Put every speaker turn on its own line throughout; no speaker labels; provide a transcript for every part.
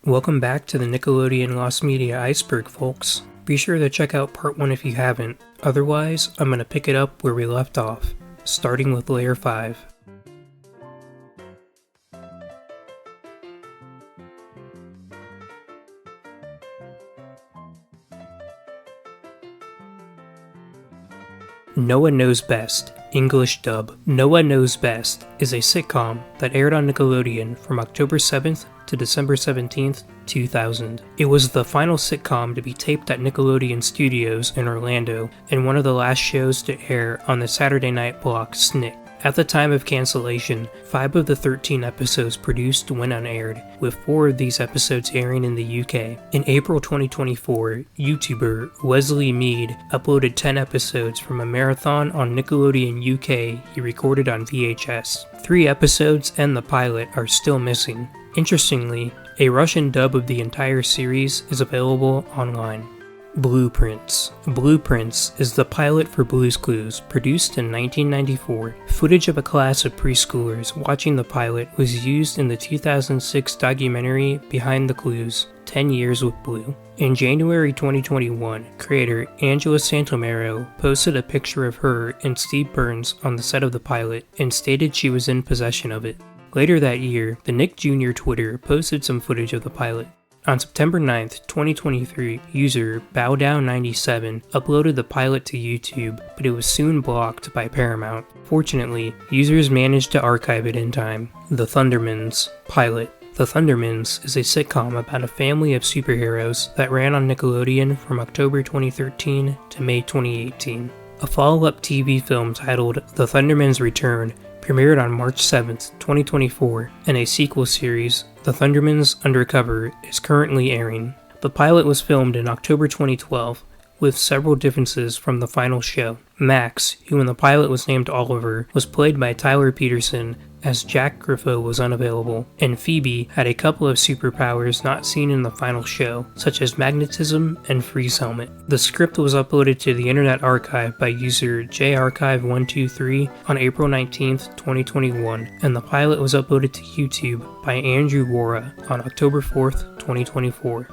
Welcome back to the Nickelodeon Lost Media Iceberg, folks. Be sure to check out part 1 if you haven't. Otherwise, I'm gonna pick it up where we left off, starting with Layer 5. Noah Knows Best, English dub. Noah Knows Best is a sitcom that aired on Nickelodeon from October 7th to December 17th, 2000. It was the final sitcom to be taped at Nickelodeon Studios in Orlando and one of the last shows to air on the Saturday night block SNICK. At the time of cancellation, 5 of the 13 episodes produced went unaired, with 4 of these episodes airing in the UK. In April 2024, YouTuber Wesley Mead uploaded 10 episodes from a marathon on Nickelodeon UK he recorded on VHS. 3 episodes and the pilot are still missing. Interestingly, a Russian dub of the entire series is available online. Blueprints. Blueprints is the pilot for Blue's Clues, produced in 1994. Footage of a class of preschoolers watching the pilot was used in the 2006 documentary Behind the Clues, 10 Years with Blue. In January 2021, creator Angela Santomero posted a picture of her and Steve Burns on the set of the pilot and stated she was in possession of it. Later that year, the Nick Jr. Twitter posted some footage of the pilot. On September 9th, 2023, user BowDown97 uploaded the pilot to YouTube, but it was soon blocked by Paramount. Fortunately, users managed to archive it in time. The Thundermans pilot. The Thundermans is a sitcom about a family of superheroes that ran on Nickelodeon from October 2013 to May 2018. A follow-up TV film titled The Thundermans Return premiered on March 7th, 2024, and a sequel series, The Thundermans Undercover, is currently airing. The pilot was filmed in October 2012, with several differences from the final show. Max, who in the pilot was named Oliver, was played by Tyler Peterson, as Jack Griffo was unavailable, and Phoebe had a couple of superpowers not seen in the final show, such as magnetism and freeze helmet. The script was uploaded to the Internet Archive by user jarchive123 on April 19th, 2021, and the pilot was uploaded to YouTube by Andrew Wara on October 4th, 2024.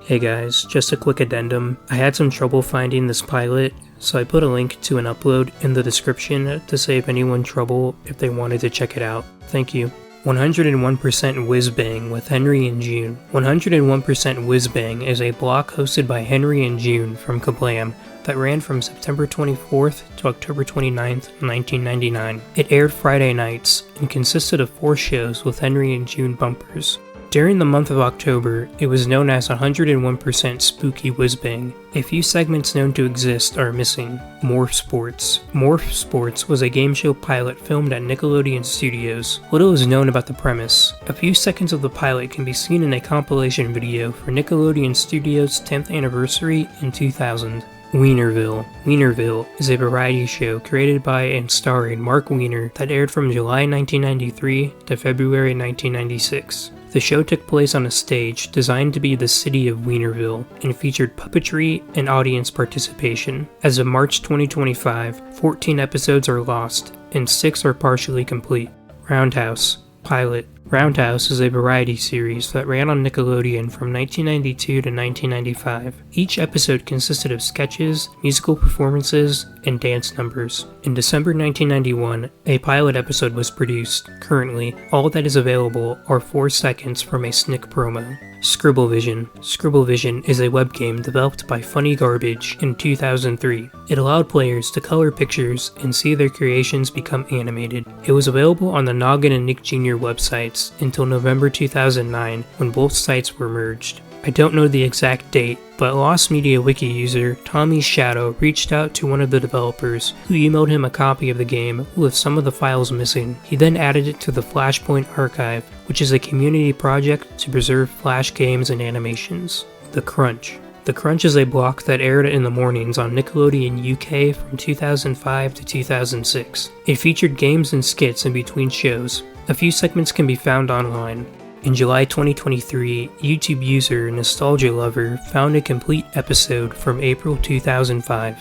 Hey guys, just a quick addendum. I had some trouble finding this pilot, so I put a link to an upload in the description to save anyone trouble if they wanted to check it out. Thank you. 101% Whiz Bang with Henry and June. 101% Whiz Bang is a block hosted by Henry and June from Kablam that ran from September 24th to October 29th, 1999. It aired Friday nights and consisted of 4 shows with Henry and June bumpers. During the month of October, it was known as 101% Spooky Whiz Bang. A few segments known to exist are missing. Morph Sports. Morph Sports was a game show pilot filmed at Nickelodeon Studios. Little is known about the premise. A few seconds of the pilot can be seen in a compilation video for Nickelodeon Studios' 10th anniversary in 2000. Wienerville. Wienerville is a variety show created by and starring Mark Wiener that aired from July 1993 to February 1996. The show took place on a stage designed to be the city of Wienerville and featured puppetry and audience participation. As of March 2025, 14 episodes are lost and 6 are partially complete. Roundhouse. Pilot. Roundhouse is a variety series that ran on Nickelodeon from 1992 to 1995. Each episode consisted of sketches, musical performances, and dance numbers. In December 1991, a pilot episode was produced. Currently, all that is available are 4 seconds from a SNICK promo. Scribblevision. Scribblevision is a webgame developed by Funny Garbage in 2003. It allowed players to color pictures and see their creations become animated. It was available on the Noggin and Nick Jr. websites until November 2009 when both sites were merged. I don't know the exact date, but Lost Media Wiki user Tommy Shadow reached out to one of the developers, who emailed him a copy of the game with some of the files missing. He then added it to the Flashpoint Archive, which is a community project to preserve Flash games and animations. The Crunch. The Crunch is a block that aired in the mornings on Nickelodeon UK from 2005 to 2006. It featured games and skits in between shows. A few segments can be found online. In July 2023, YouTube user Nostalgia Lover found a complete episode from April 2005.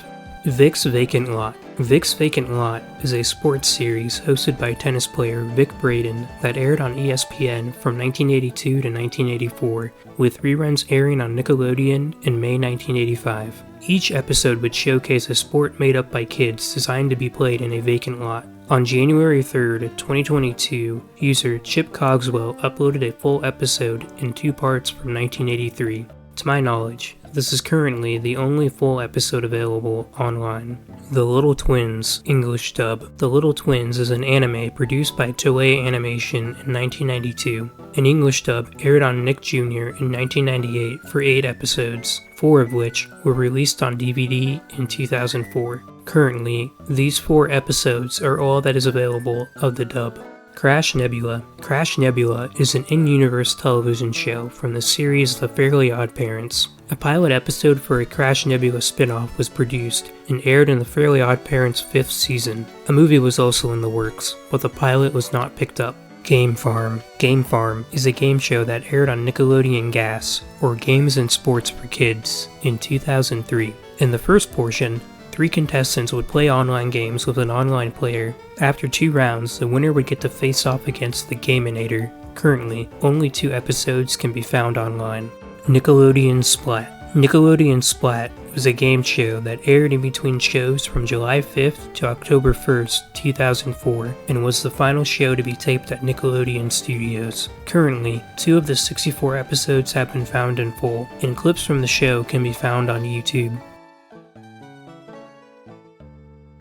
Vic's Vacant Lot. Vic's Vacant Lot is a sports series hosted by tennis player Vic Braden that aired on ESPN from 1982 to 1984, with reruns airing on Nickelodeon in May 1985. Each episode would showcase a sport made up by kids designed to be played in a vacant lot. On January 3rd, 2022, user Chip Cogswell uploaded a full episode in 2 parts from 1983. To my knowledge, this is currently the only full episode available online. The Little Twins English dub. The Little Twins is an anime produced by Toei Animation in 1992. An English dub aired on Nick Jr. in 1998 for 8 episodes, 4 of which were released on DVD in 2004. Currently, these 4 episodes are all that is available of the dub. Crash Nebula. Crash Nebula is an in-universe television show from the series The Fairly Odd Parents. A pilot episode for a Crash Nebula spin-off was produced and aired in The Fairly Odd Parents' 5th season. A movie was also in the works, but the pilot was not picked up. Game Farm. Game Farm is a game show that aired on Nickelodeon Gas, or Games and Sports for Kids, in 2003. In the first portion, 3 contestants would play online games with an online player. After 2 rounds, the winner would get to face off against the Gaminator. Currently, only 2 episodes can be found online. Nickelodeon Splat. Nickelodeon Splat was a game show that aired in between shows from July 5th to October 1st, 2004, and was the final show to be taped at Nickelodeon Studios. Currently, 2 of the 64 episodes have been found in full, and clips from the show can be found on YouTube.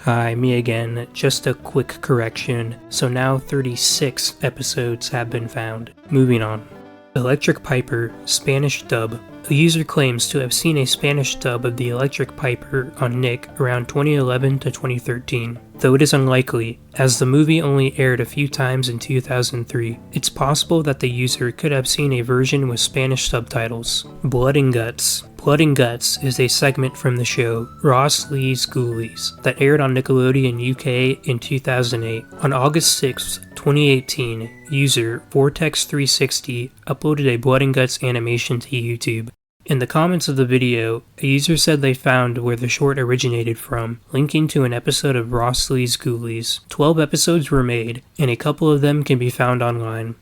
Hi, me again. Just a quick correction. So now 36 episodes have been found. Moving on. Electric Piper Spanish dub. A user claims to have seen a Spanish dub of the Electric Piper on Nick around 2011 to 2013, though it is unlikely, as the movie only aired a few times in 2003. It's possible that the user could have seen a version with Spanish subtitles. Blood and Guts. Blood and Guts is a segment from the show Ross Lee's Ghoulies that aired on Nickelodeon UK in 2008. On August 6, 2018, user Vortex360 uploaded a Blood and Guts animation to YouTube. In the comments of the video, a user said they found where the short originated from, linking to an episode of Ross Lee's Ghoulies. 12 episodes were made, and a couple of them can be found online.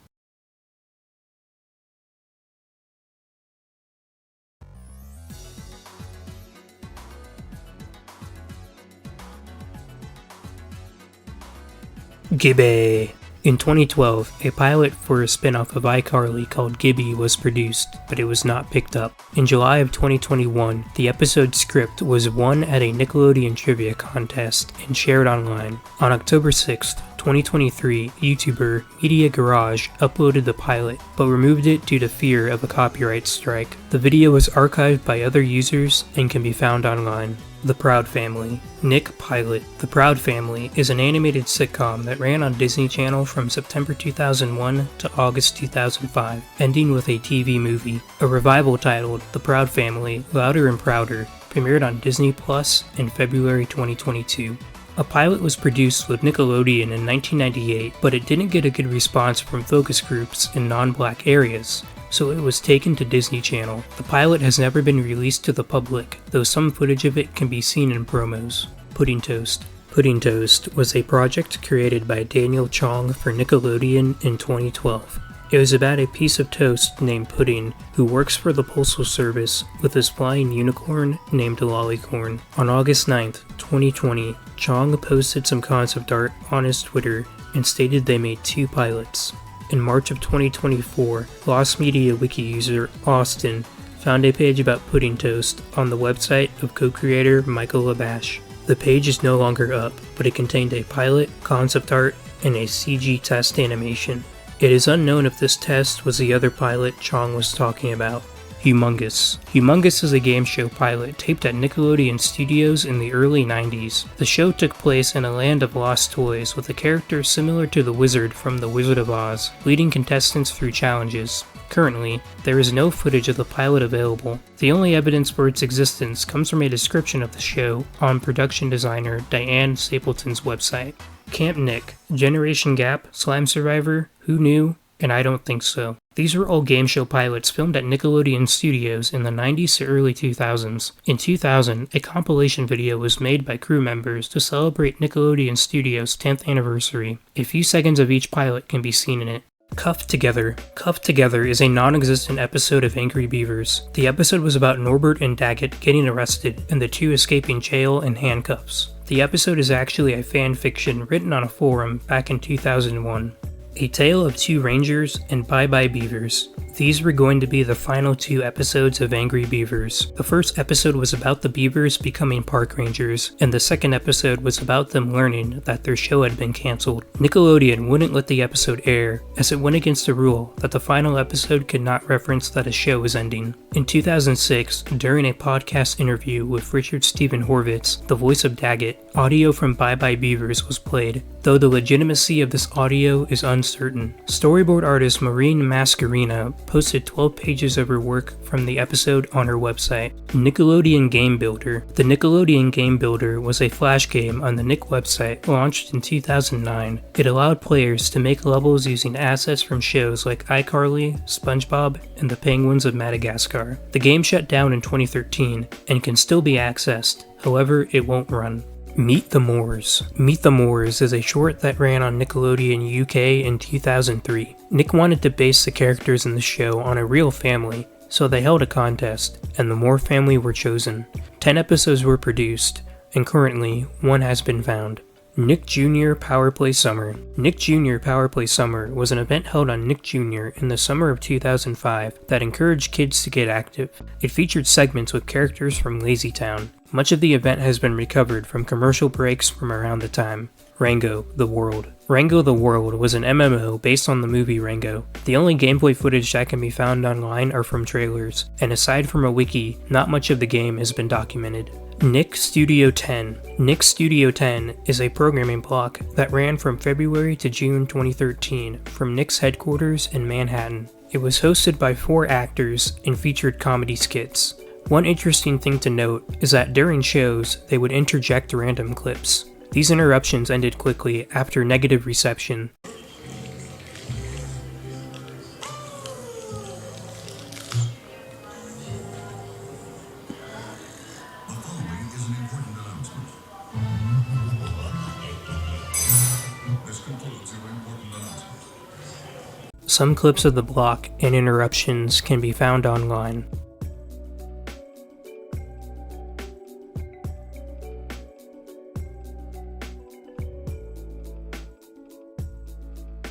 Gibby. In 2012, a pilot for a spin-off of iCarly called Gibby was produced, but it was not picked up. In July of 2021, the episode script was won at a Nickelodeon trivia contest and shared online. On October 6th, 2023, YouTuber Media Garage uploaded the pilot, but removed it due to fear of a copyright strike. The video was archived by other users and can be found online. The Proud Family. Nick Pilot. The Proud Family is an animated sitcom that ran on Disney Channel from September 2001 to August 2005, ending with a TV movie. A revival titled The Proud Family, Louder and Prouder premiered on Disney Plus in February 2022. A pilot was produced with Nickelodeon in 1998, but it didn't get a good response from focus groups in non-black areas, so it was taken to Disney Channel. The pilot has never been released to the public, though some footage of it can be seen in promos. Pudding Toast. Pudding Toast was a project created by Daniel Chong for Nickelodeon in 2012. It was about a piece of toast named Pudding, who works for the Postal Service with his flying unicorn named Lollycorn. On August 9th, 2020, Chong posted some concept art on his Twitter and stated they made 2 pilots. In March of 2024, Lost Media Wiki user Austin found a page about Pudding Toast on the website of co-creator Michael Labash. The page is no longer up, but it contained a pilot, concept art, and a CG test animation. It is unknown if this test was the other pilot Chong was talking about. Humongous. Humongous is a game show pilot taped at Nickelodeon Studios in the early 90s. The show took place in a land of lost toys with a character similar to the Wizard from The Wizard of Oz, leading contestants through challenges. Currently, there is no footage of the pilot available. The only evidence for its existence comes from a description of the show on production designer Diane Stapleton's website. Camp Nick, Generation Gap, Slime Survivor, Who Knew, And I don't think so. These were all game show pilots filmed at Nickelodeon Studios in the 90s to early 2000s. In 2000, a compilation video was made by crew members to celebrate Nickelodeon Studios' 10th anniversary. A few seconds of each pilot can be seen in it. Cuffed Together. Cuffed Together is a non-existent episode of Angry Beavers. The episode was about Norbert and Daggett getting arrested and the two escaping jail in handcuffs. The episode is actually a fan fiction written on a forum back in 2001. A Tale of Two Rangers and Bye Bye Beavers. These were going to be the final 2 episodes of Angry Beavers. The first episode was about the Beavers becoming park rangers, and the second episode was about them learning that their show had been cancelled. Nickelodeon wouldn't let the episode air, as it went against the rule that the final episode could not reference that a show was ending. In 2006, during a podcast interview with Richard Stephen Horvitz, the voice of Daggett, audio from Bye Bye Beavers was played, though the legitimacy of this audio is uncertain. Storyboard artist Maureen Mascarina posted 12 pages of her work from the episode on her website. Nickelodeon Game Builder. The Nickelodeon Game Builder was a flash game on the Nick website launched in 2009. It allowed players to make levels using assets from shows like iCarly, SpongeBob, and the Penguins of Madagascar. The game shut down in 2013 and can still be accessed, however it won't run. Meet the Moors. Meet the Moors is a short that ran on Nickelodeon UK in 2003. Nick wanted to base the characters in the show on a real family, so they held a contest, and the Moore family were chosen. 10 episodes were produced, and currently, 1 has been found. Nick Jr. Power Play Summer. Nick Jr. Power Play Summer was an event held on Nick Jr. in the summer of 2005 that encouraged kids to get active. It featured segments with characters from Lazy Town. Much of the event has been recovered from commercial breaks from around the time. Rango the World. Rango the World was an MMO based on the movie Rango. The only gameplay footage that can be found online are from trailers, and aside from a wiki, not much of the game has been documented. Nick Studio 10. Nick Studio 10 is a programming block that ran from February to June 2013 from Nick's headquarters in Manhattan. It was hosted by 4 actors and featured comedy skits. One interesting thing to note is that during shows, they would interject random clips. These interruptions ended quickly after negative reception. Some clips of the block and interruptions can be found online.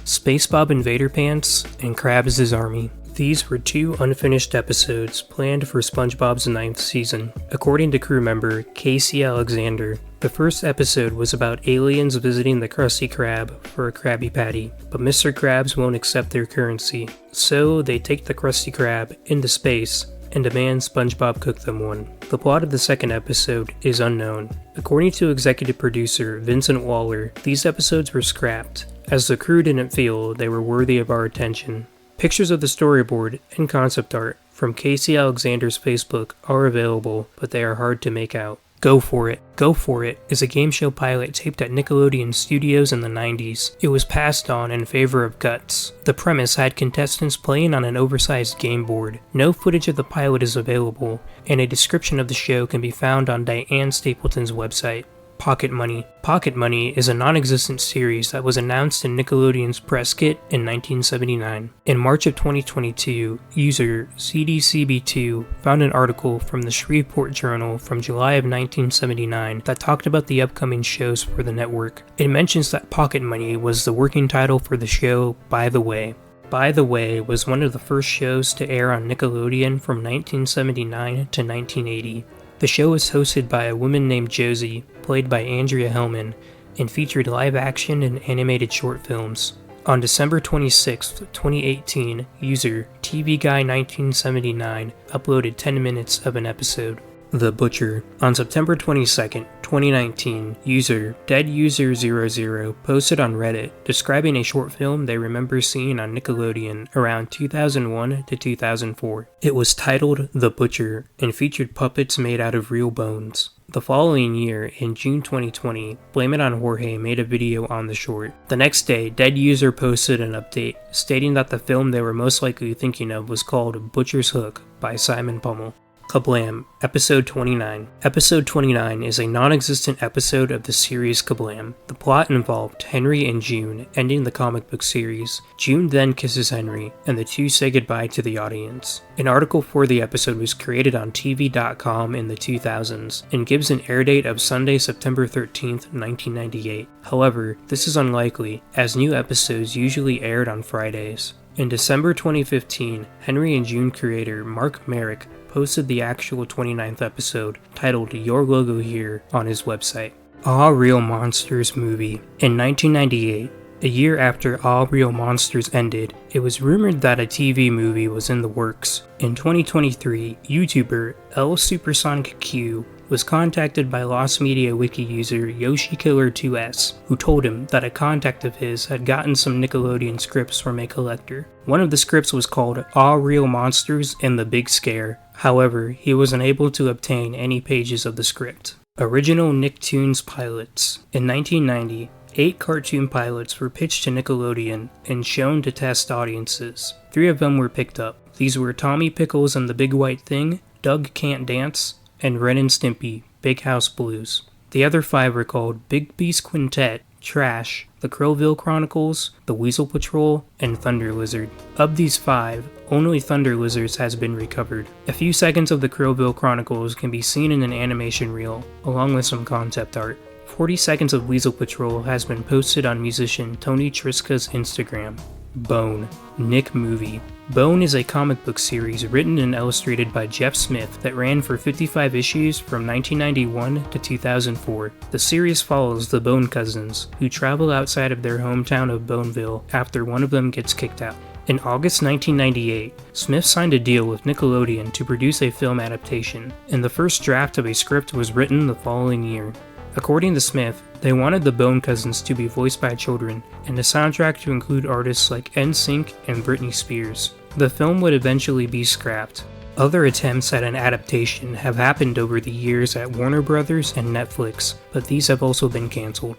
SpongeBob Invader Pants and Krabs' Army. These were 2 unfinished episodes planned for SpongeBob's 9th season. According to crew member Casey Alexander, the first episode was about aliens visiting the Krusty Krab for a Krabby Patty, but Mr. Krabs won't accept their currency, so they take the Krusty Krab into space and demand SpongeBob cook them one. The plot of the second episode is unknown. According to executive producer Vincent Waller, these episodes were scrapped, as the crew didn't feel they were worthy of our attention. Pictures of the storyboard and concept art from Casey Alexander's Facebook are available, but they are hard to make out. Go For It. Go For It is a game show pilot taped at Nickelodeon Studios in the 90s. It was passed on in favor of Guts. The premise had contestants playing on an oversized game board. No footage of the pilot is available, and a description of the show can be found on Diane Stapleton's website. Pocket Money. Pocket Money is a non-existent series that was announced in Nickelodeon's press kit in 1979. In March of 2022, user CDCB2 found an article from the Shreveport Journal from July of 1979 that talked about the upcoming shows for the network. It mentions that Pocket Money was the working title for the show By the Way. By the Way was one of the first shows to air on Nickelodeon from 1979 to 1980. The show was hosted by a woman named Josie, played by Andrea Hellman, and featured live-action and animated short films. On December 26, 2018, user TVGuy1979 uploaded 10 minutes of an episode. The Butcher. On September 22, 2019, user DeadUser00 posted on Reddit describing a short film they remember seeing on Nickelodeon around 2001 to 2004. It was titled The Butcher and featured puppets made out of real bones. The following year, in June 2020, Blame It on Jorge made a video on the short. The next day, DeadUser posted an update stating that the film they were most likely thinking of was called Butcher's Hook by Simon Pummel. Kablam! Episode 29. Episode 29 is a non-existent episode of the series Kablam. The plot involved Henry and June ending the comic book series. June then kisses Henry, and the two say goodbye to the audience. An article for the episode was created on TV.com in the 2000s, and gives an air date of Sunday, September 13th, 1998. However, this is unlikely, as new episodes usually aired on Fridays. In December 2015, Henry and June creator Mark Merrick posted the actual 29th episode, titled Your Logo Here, on his website. All Real Monsters movie. In 1998, a year after All Real Monsters ended, it was rumored that a TV movie was in the works. In 2023, YouTuber L Supersonic Q was contacted by Lost Media Wiki user YoshiKiller2S, who told him that a contact of his had gotten some Nickelodeon scripts from a collector. One of the scripts was called All Real Monsters and the Big Scare. However, he was unable to obtain any pages of the script. Original Nicktoons pilots. In 1990, 8 cartoon pilots were pitched to Nickelodeon and shown to test audiences. 3 of them were picked up. These were Tommy Pickles and the Big White Thing, Doug Can't Dance, and Ren and Stimpy, Big House Blues. The other 5 were called Big Beast Quintet, Trash, The Crowville Chronicles, The Weasel Patrol, and Thunder Lizard. Of these 5, only Thunder Lizards has been recovered. A few seconds of The Crowville Chronicles can be seen in an animation reel, along with some concept art. 40 seconds of Weasel Patrol has been posted on musician Tony Triska's Instagram. Bone. Nick Movie. Bone is a comic book series written and illustrated by Jeff Smith that ran for 55 issues from 1991 to 2004. The series follows the Bone cousins, who travel outside of their hometown of Boneville after one of them gets kicked out. In August 1998, Smith signed a deal with Nickelodeon to produce a film adaptation, and the first draft of a script was written the following year. According to Smith, they wanted the Bone Cousins to be voiced by children, and the soundtrack to include artists like NSYNC and Britney Spears. The film would eventually be scrapped. Other attempts at an adaptation have happened over the years at Warner Brothers and Netflix, but these have also been cancelled.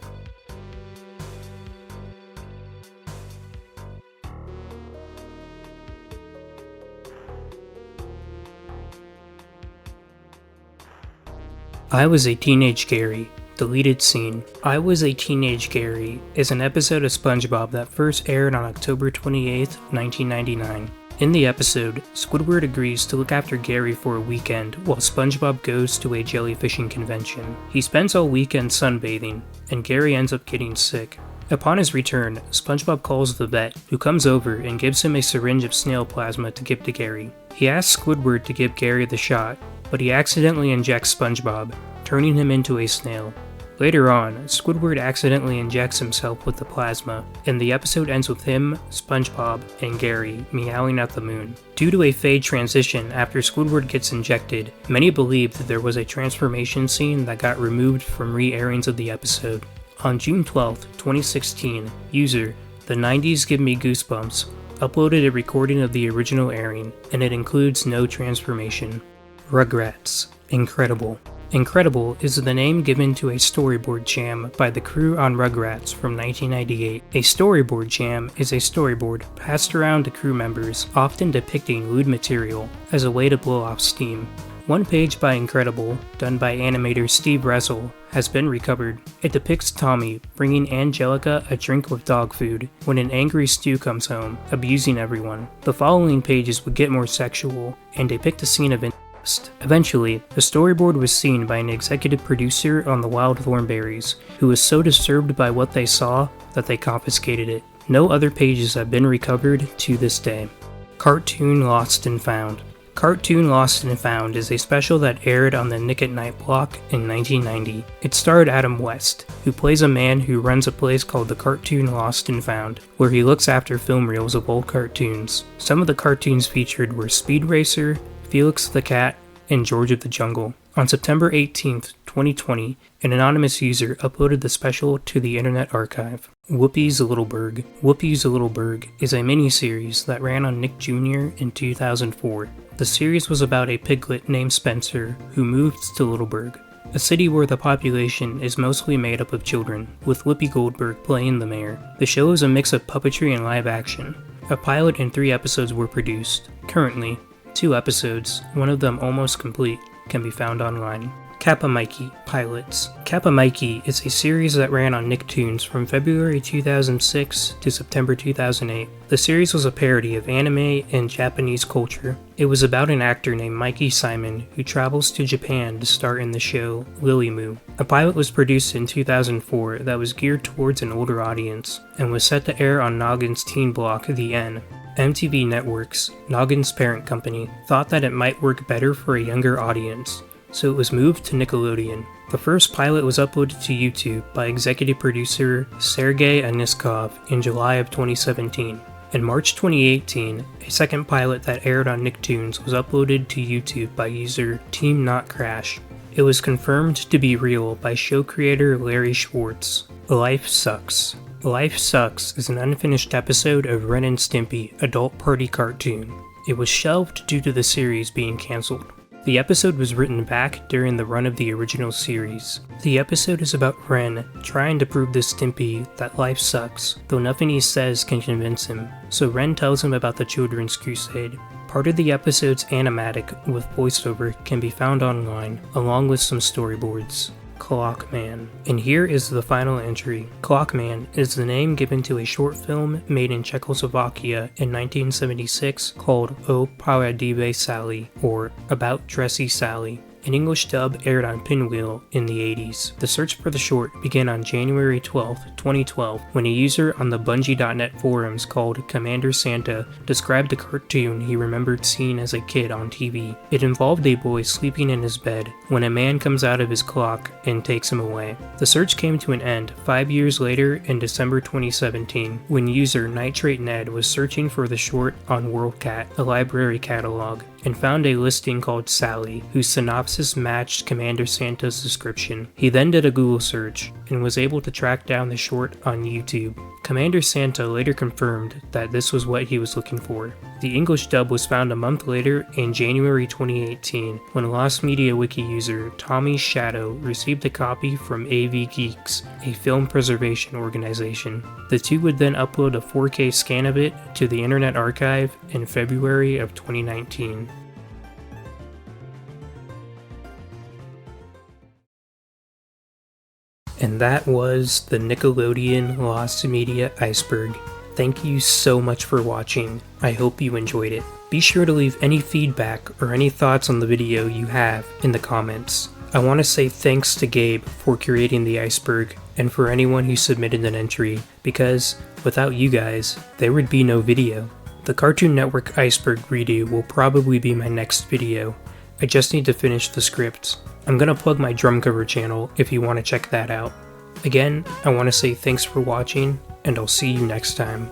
I Was a Teenage Gary. Deleted scene. I Was a Teenage Gary is an episode of SpongeBob that first aired on October 28, 1999. In the episode, Squidward agrees to look after Gary for a weekend while SpongeBob goes to a jellyfishing convention. He spends all weekend sunbathing, and Gary ends up getting sick. Upon his return, SpongeBob calls the vet, who comes over and gives him a syringe of snail plasma to give to Gary. He asks Squidward to give Gary the shot, but he accidentally injects SpongeBob, turning him into a snail. Later on, Squidward accidentally injects himself with the plasma, and the episode ends with him, SpongeBob, and Gary meowing at the moon. Due to a fade transition after Squidward gets injected, many believe that there was a transformation scene that got removed from re-airings of the episode. On June 12, 2016, user The 90s Give Me Goosebumps uploaded a recording of the original airing, and it includes no transformation. Rugrats. Incredible. Incredible is the name given to a storyboard jam by the crew on Rugrats from 1998. A storyboard jam is a storyboard passed around to crew members, often depicting lewd material, as a way to blow off steam. One page by Incredible, done by animator Steve Russell, has been recovered. It depicts Tommy bringing Angelica a drink with dog food when an angry Stu comes home, abusing everyone. The following pages would get more sexual and depict a scene of Eventually, the storyboard was seen by an executive producer on the Wild Thornberrys, who was so disturbed by what they saw that they confiscated it. No other pages have been recovered to this day. Cartoon Lost and Found. Cartoon Lost and Found is a special that aired on the Nick at Night block in 1990. It starred Adam West, who plays a man who runs a place called the Cartoon Lost and Found, where he looks after film reels of old cartoons. Some of the cartoons featured were Speed Racer, Felix the Cat, and George of the Jungle. On September 18, 2020, an anonymous user uploaded the special to the Internet Archive. Whoopi's Little Berg. Whoopi's Little Berg is a mini-series that ran on Nick Jr. in 2004. The series was about a piglet named Spencer who moved to Littleburg, a city where the population is mostly made up of children, with Whoopi Goldberg playing the mayor. The show is a mix of puppetry and live action. A pilot and 3 episodes were produced. Currently, 2 episodes, one of them almost complete, can be found online. Kappa Mikey Pilots. Kappa Mikey is a series that ran on Nicktoons from February 2006 to September 2008. The series was a parody of anime and Japanese culture. It was about an actor named Mikey Simon who travels to Japan to star in the show Lily Moo. A pilot was produced in 2004 that was geared towards an older audience and was set to air on Noggin's teen block The N. MTV Networks, Noggin's parent company, thought that it might work better for a younger audience, so it was moved to Nickelodeon. The first pilot was uploaded to YouTube by executive producer Sergei Aniskov in July of 2017. In March 2018, a second pilot that aired on Nicktoons was uploaded to YouTube by user Team Not Crash. It was confirmed to be real by show creator Larry Schwartz. Life Sucks. Life Sucks is an unfinished episode of Ren and Stimpy adult party cartoon. It was shelved due to the series being cancelled. The episode was written back during the run of the original series. The episode is about Ren trying to prove to Stimpy that life sucks, though nothing he says can convince him, so Ren tells him about the Children's Crusade. Part of the episode's animatic with voiceover can be found online, along with some storyboards. Clockman. And here is the final entry. Clockman is the name given to a short film made in Czechoslovakia in 1976 called O Pravdivé Sally, or About Dressy Sally. An English dub aired on Pinwheel in the 80s. The search for the short began on January 12, 2012, when a user on the Bungie.net forums called Commander Santa described a cartoon he remembered seeing as a kid on TV. It involved a boy sleeping in his bed when a man comes out of his clock and takes him away. The search came to an end 5 years later in December 2017, when user Nitrate Ned was searching for the short on WorldCat, a library catalog, and found a listing called Sally, whose synopsis matched Commander Santa's description. He then did a Google search, and was able to track down the short on YouTube. Commander Santa later confirmed that this was what he was looking for. The English dub was found a month later in January 2018, when Lost Media Wiki user Tommy Shadow received a copy from AV Geeks, a film preservation organization. The two would then upload a 4K scan of it to the Internet Archive in February of 2019. And that was the Nickelodeon Lost Media Iceberg. Thank you so much for watching. I hope you enjoyed it. Be sure to leave any feedback or any thoughts on the video you have in the comments. I want to say thanks to Gabe for creating the iceberg, and for anyone who submitted an entry, because without you guys, there would be no video. The Cartoon Network Iceberg redo will probably be my next video. I just need to finish the script. I'm gonna plug my drum cover channel if you want to check that out. Again, I want to say thanks for watching, and I'll see you next time.